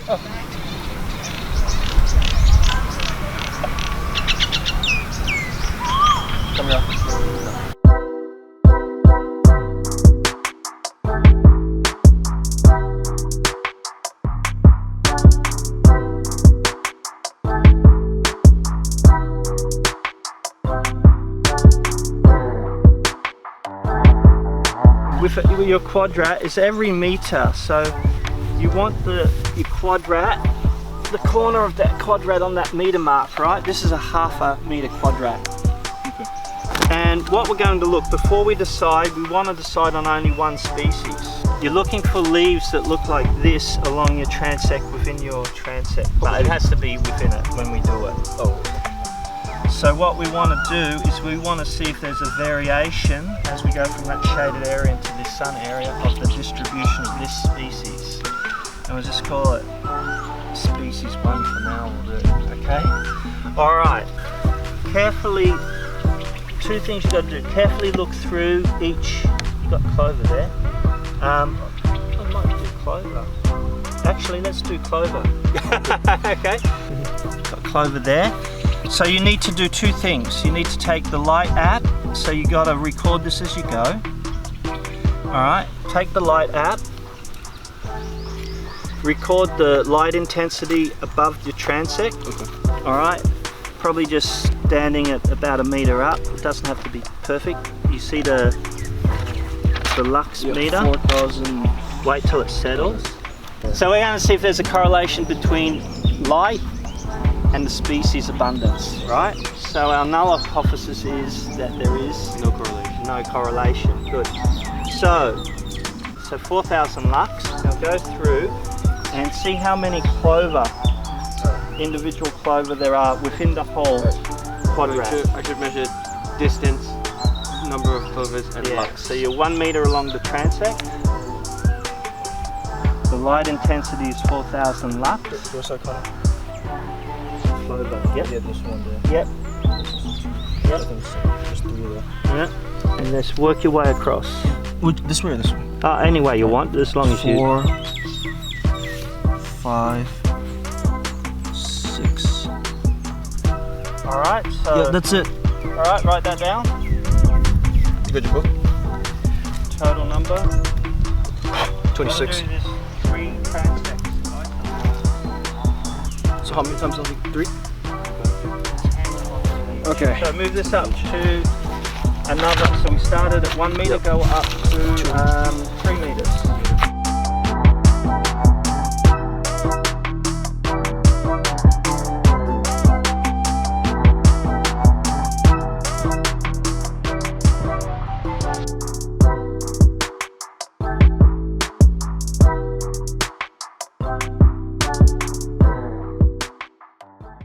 Oh. Come here. With your quadrat, it's every meter, so you want your quadrat, the corner of that quadrat on that meter mark, right? This is a half a meter quadrat. Okay. And what we're going to look, before we decide, we want to decide on only one species. You're looking for leaves that look like this along your transect, within your transect, but it has to be within it when we do it. Oh. So what we want to do is we want to see if there's a variation as we go from that shaded area into this sun area of the distribution of this species. And we'll just call it species 1 for now, we'll do, okay? Alright, carefully, two things you've got to do. Carefully look through each, you've got clover there. I might do clover. Actually, let's do clover. Okay, got clover there. So you need to do two things. You need to take the light app, so you got to record this as you go. Alright, take the light app, record the light intensity above your transect. Okay. Alright, probably just standing at about a meter up. It doesn't have to be perfect. You see the lux meter? 4,000. Wait till it settles. So we're going to see if there's a correlation between light and the species abundance, right? So our null hypothesis is that there is no correlation. No correlation. Good. So 4,000 lux. Now go through and see how many clover, individual clover there are within the whole quadrat. I should measure distance, number of clovers, and lux. So you're 1 meter along the transect. The light intensity is 4,000 lux. Where's our color? Clover. Yep. Yeah, this one there. Yep. Yep. Just 3 there. Yeah. And let's work your way across. This way or this way? Any way you want, as long as 4, 5, 6. Alright, so... Yeah, that's it. Alright, write that down. Good to go. Total number. 26. Do this 3 transects, right? So how many times? Like 3? Okay. So move this up to another, so we started at 1 meter, go up to 3 meters.